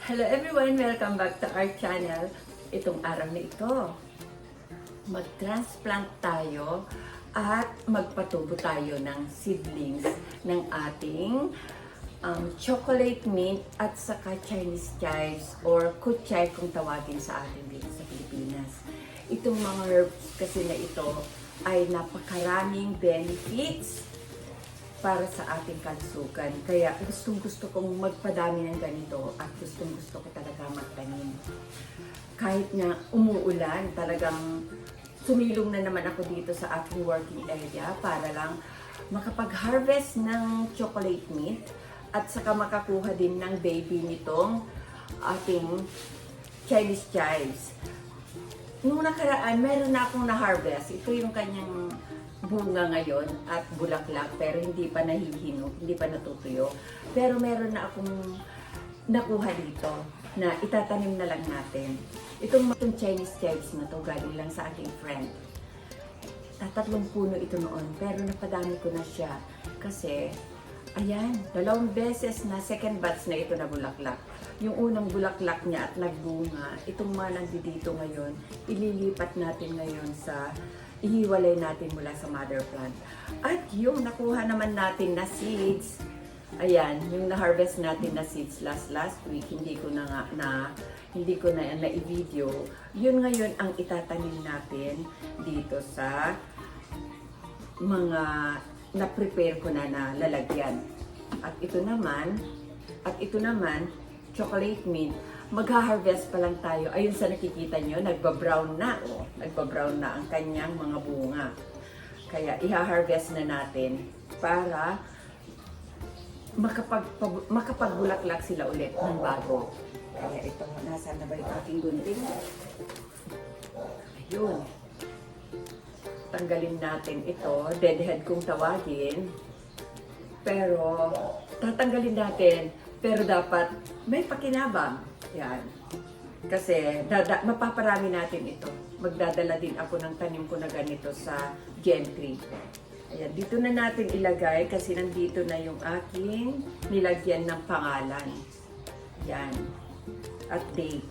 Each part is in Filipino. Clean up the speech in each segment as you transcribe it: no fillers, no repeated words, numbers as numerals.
Hello everyone! Welcome back to our channel. Itong araw na ito, mag-transplant tayo at magpatubo tayo ng seedlings ng ating chocolate mint at saka Chinese chives or kuchay kung tawagin sa atin dito sa Pilipinas. Itong mga herbs kasi na ito ay napakaraming benefits para sa ating kalusugan. Kaya gustong-gusto kong magpadami ng ganito at gustong-gusto ko talaga magtanim. Kahit na umuulan, talagang sumilong na naman ako dito sa aking working area para lang makapag-harvest ng chocolate mint at saka makakuha din ng baby nitong ating Chinese chives. Nung nakaraan, meron na akong na-harvest. Ito yung kanyang bunga ngayon at bulaklak pero hindi pa nahihinog, hindi pa natutuyo. Pero meron na akong nakuha dito na itatanim na lang natin. Itong Chinese chives na to galing lang sa aking friend. Tatlong puno ito noon pero napadami ko na siya kasi ayan, 2 beses na second batch na ito na bulaklak. Yung unang bulaklak niya at nagbunga, itong mga nandito ngayon, ililipat natin ngayon sa ihiwalay natin mula sa mother plant. At yung nakuha naman natin na seeds, ayan, yung na-harvest natin na seeds last week, hindi ko na i-video. Yun ngayon ang itatanim natin dito sa mga na-prepare ko na lalagyan. At ito naman, chocolate mint. Magha-harvest pa lang tayo. Ayun sa nakikita nyo, nagbabrown na. Oh, nagbabrown na ang kanyang mga bunga. Kaya iha-harvest na natin para makapagbulaklak sila ulit ng bago. Kaya ito, nasaan na ba yung aking gunting? Ayun. Tanggalin natin ito. Deadhead kung tawagin. Pero, tatanggalin natin. Pero dapat may pakinabang. Yan. Kasi mapaparami natin ito. Magdadala din ako ng tanim ko na ganito sa gentry. Ayan, dito na natin ilagay kasi nandito na yung aking nilagyan ng pangalan. Yan. At date.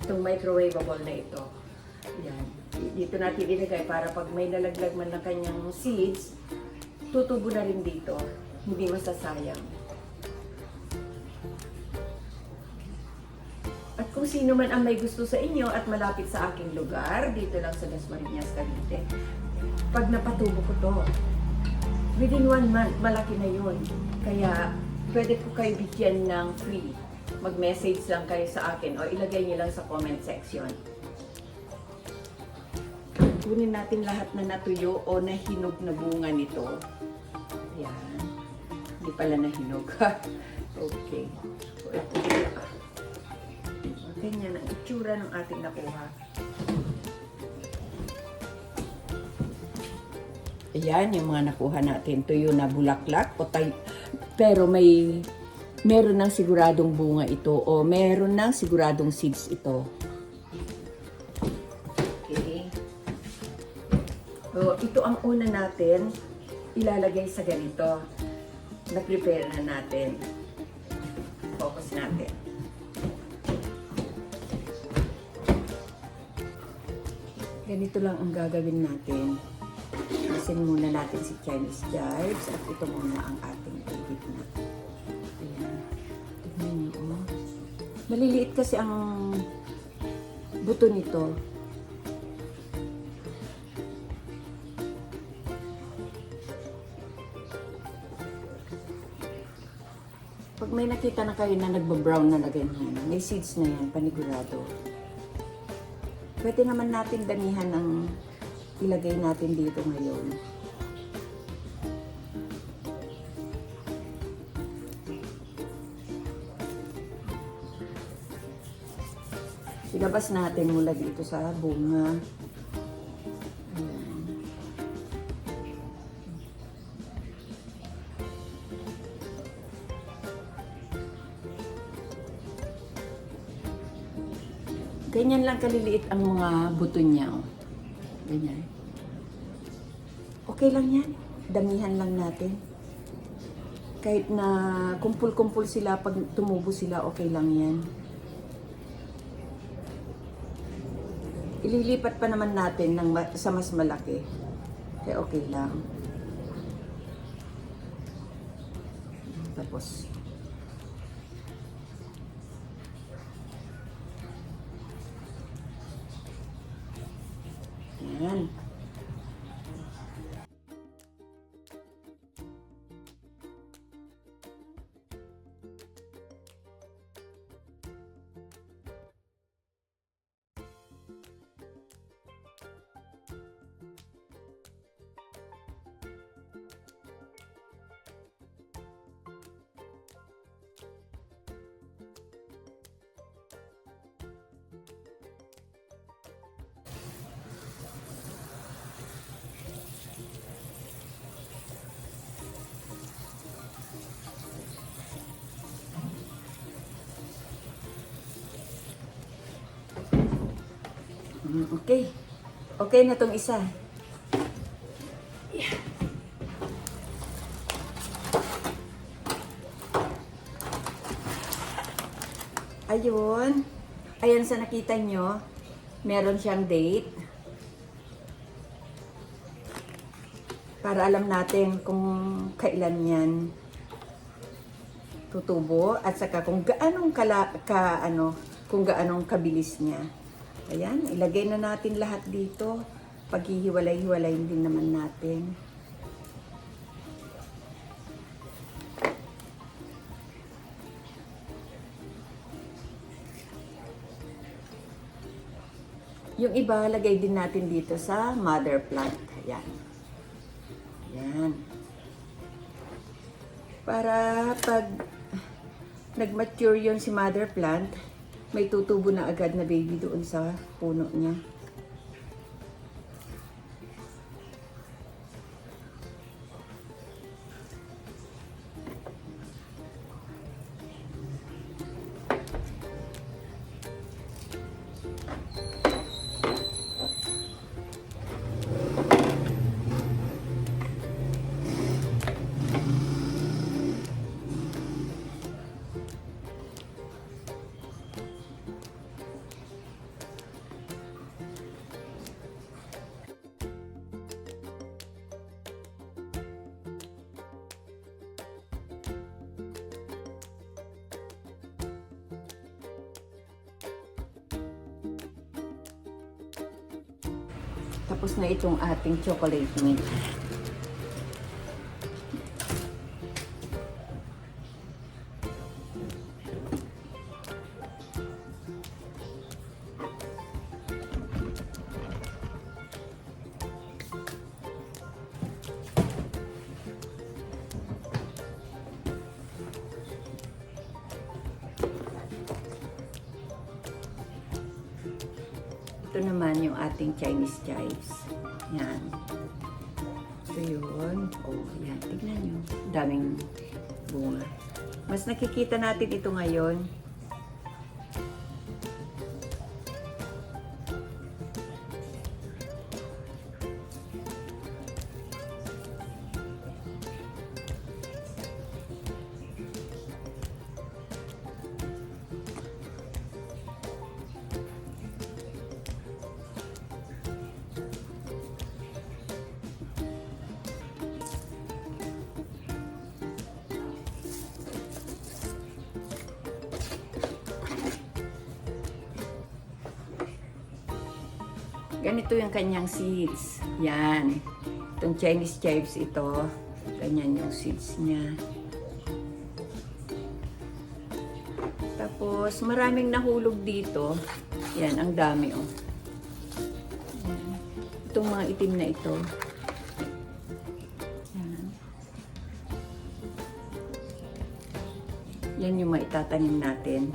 Itong microwavable na ito. Yan. Dito natin ilagay para pag may nalaglag man ng kanyang seeds, tutubo na rin dito. Hindi masasayang. At kung sino man ang may gusto sa inyo at malapit sa aking lugar, dito lang sa Dasmariñas, Cavite, pag napatubo ko to, within 1 month, malaki na yun. Kaya, pwede ko kayo bigyan ng free. Mag-message lang kayo sa akin o ilagay niyo lang sa comment section. Kunin natin lahat na natuyo o nahinog na bunga nito. Ayan. Hindi pala nahinog. Okay. So, ito ganyan ang itsura ng ating nakuha. Ayan, yung mga nakuha natin. Tuyo na bulaklak. Pero meron ng siguradong bunga ito o meron ng siguradong seeds ito. Okay. So, ito ang una natin ilalagay sa ganito. Na-prepare na natin. Focus natin. Ganito lang ang gagawin natin. Asin muna natin si Chinese chives at ito muna ang ating ibig na. Ayan. Tignan niyo, oh. Maliliit kasi ang buto nito. Pag may nakita na kayo na nagbabrown na ganyan, may seeds na yan, panigurado. Pwede naman natin damihan ng ilagay natin dito ngayon. Ilabas natin mula dito sa bunga. Ayan. Ganyan lang kaliliit ang mga buto niya. Ganyan. Okay lang yan. Damihan lang natin. Kahit na kumpul-kumpul sila, pag tumubo sila, okay lang yan. Ililipat pa naman natin sa mas malaki. Kaya okay lang. Tapos, yan. Okay. Okay na tong isa. Yeah. Ayun. Ayan sa nakita nyo. Meron siyang date. Para alam natin kung kailan yan tutubo at saka kung gaanong kung gaanong kabilis niya. Ayan, ilagay na natin lahat dito. Paghihiwalay-hiwalayin din naman natin. Yung iba, lagay din natin dito sa mother plant. Ayan. Ayan. Para pag nag-mature yun si mother plant, may tutubo na agad na baby doon sa puno niya. Tapos na itong ating chocolate mint. Ito naman yung ating Chinese chives. Yan. Ito yun. Oh, yan. Tignan nyo. Daming bunga. Mas nakikita natin ito ngayon. Ganito yung kanyang seeds. Yan. Itong Chinese chives ito. Ganyan yung seeds niya. Tapos, maraming nahulog dito. Yan, ang dami oh. Yan. Itong mga itim na ito. Yan. Yan yung maitatanim natin.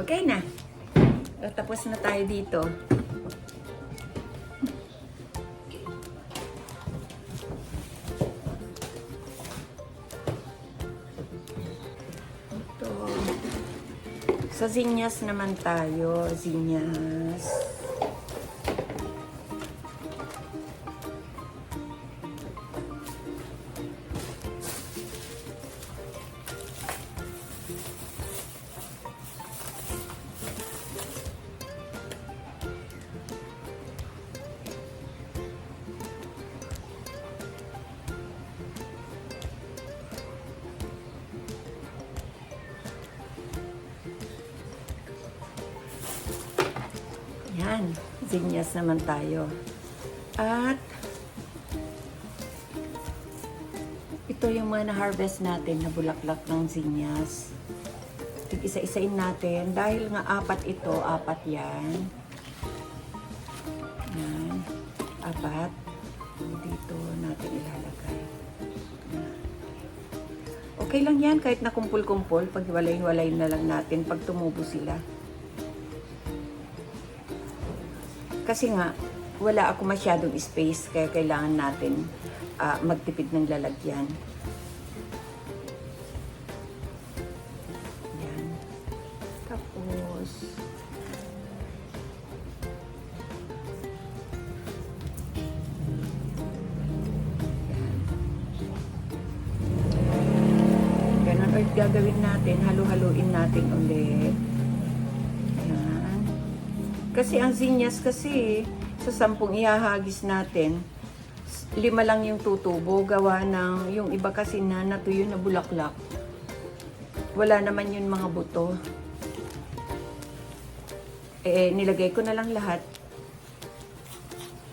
Okay na. Tapos na tayo dito. Ito. Sa zinnyas naman tayo. Zinnyas. Yan, zinnyas naman tayo. At ito yung mga na-harvest natin na bulaklak ng zinnyas. Isa-isain natin. Dahil nga apat ito, apat yan. Yan, apat. Dito natin ilalagay. Okay lang yan, kahit na kumpul-kumpul. Pag walay-walay na lang natin pag tumubo sila. Kasi nga, wala ako masyadong space, kaya kailangan natin magtipid ng lalagyan. Yan. Tapos, yan. Ganun ulit gagawin natin, halu-haluin natin ulit. Kasi ang zinnyas kasi, sa 10 ihahagis natin, 5 lang yung tutubo, gawa ng, yung iba kasi na natuyo na bulaklak. Wala naman yun mga buto. Nilagay ko na lang lahat.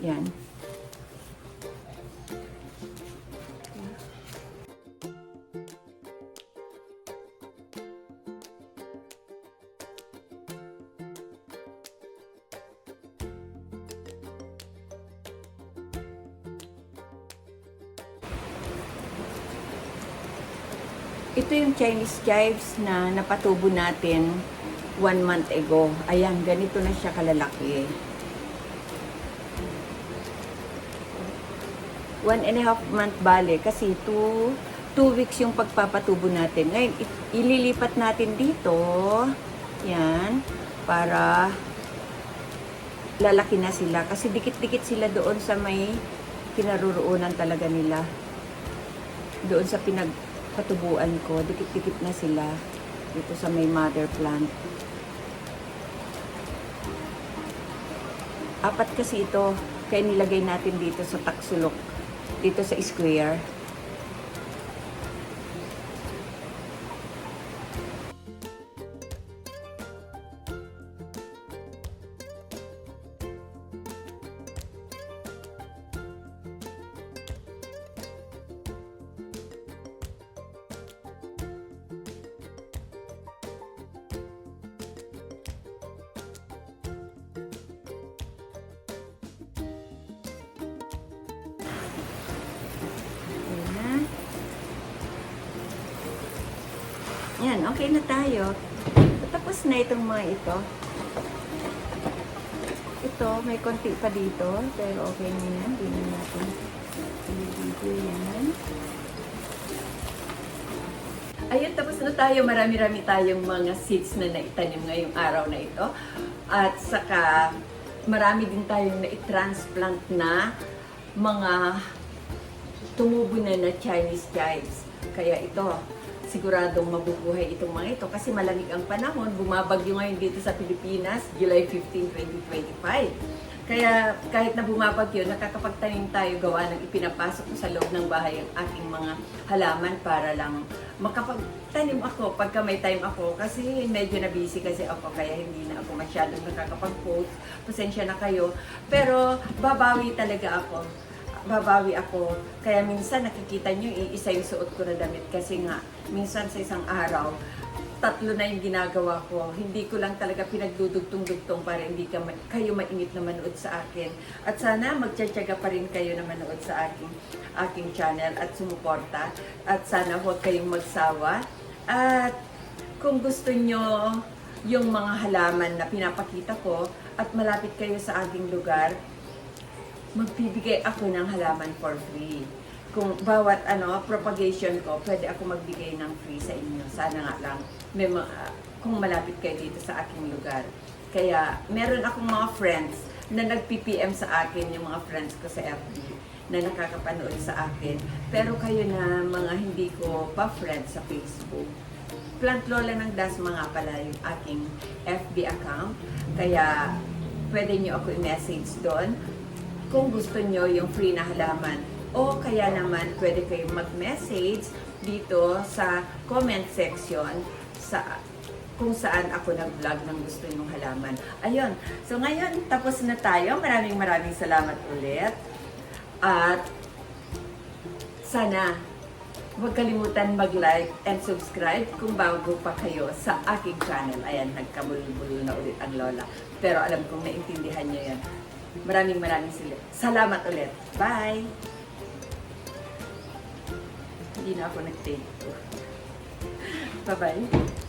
Yan. Ito yung Chinese chives na napatubo natin 1 month ago. Ayan, ganito na siya kalalaki. 1.5 month bale kasi 2 weeks yung pagpapatubo natin. Ngayon, ililipat natin dito. Yan, para lalaki na sila. Kasi dikit-dikit sila doon sa may pinaruroonan talaga nila. Doon sa patubuan ko, dikit-dikit na sila dito sa may mother plant. 4 kasi ito, kaya nilagay natin dito sa taksulok, dito sa square. Yan, okay na tayo. Tapos na itong mga ito. Ito, may konti pa dito. Pero okay na yan. Hindi na natin dito yan. Ayun, tapos na tayo. Marami-rami tayong mga seeds na naitanim ngayong araw na ito. At saka, marami din tayong na-transplant na mga tumubo na Chinese chives. Kaya ito, siguradong mabubuhay itong mga ito kasi malamig ang panahon. Bumabagyo ngayon dito sa Pilipinas, July 15, 2025. Kaya kahit na bumabagyo, nakakapagtanim tayo gawa ng ipinapasok ko sa loob ng bahay ang aking mga halaman para lang makapagtanim ako pagka may time ako. Kasi medyo na busy kasi ako kaya hindi na ako masyadong nakakapag-post. Pasensya na kayo. Pero babawi talaga ako. Kaya minsan nakikita nyo, iisa yung suot ko na damit kasi nga, minsan sa isang araw, 3 na yung ginagawa ko. Hindi ko lang talaga pinagdudugtong-dugtong para hindi kayo mainit na manood sa akin. At sana magtsatsaga pa rin kayo na manood sa aking channel at sumuporta. At sana huwag kayong magsawa. At kung gusto nyo yung mga halaman na pinapakita ko at malapit kayo sa aking lugar, magbibigay ako ng halaman for free. Kung bawat propagation ko, pwede ako magbigay ng free sa inyo. Sana nga lang, kung malapit kayo dito sa aking lugar. Kaya, meron akong mga friends na nag-PPM sa akin, yung mga friends ko sa FB, na nakakapanood sa akin. Pero kayo na mga hindi ko pa friends sa Facebook. Plant Lola ng Dasma nga pala yung aking FB account. Kaya, pwede nyo ako i-message doon kung gusto nyo yung free na halaman. O kaya naman, pwede kayong mag-message dito sa comment section kung saan ako nag-vlog ng gusto nyong halaman. Ayun. So ngayon, tapos na tayo. Maraming salamat ulit. At sana huwag kalimutan mag-like and subscribe kung bago pa kayo sa aking channel. Ayan, nagkamulul-bulul na ulit ang Lola. Pero alam kong naintindihan nyo yan. Maraming salamat ulit. Bye! Hindi na ako nag-take. Bye-bye.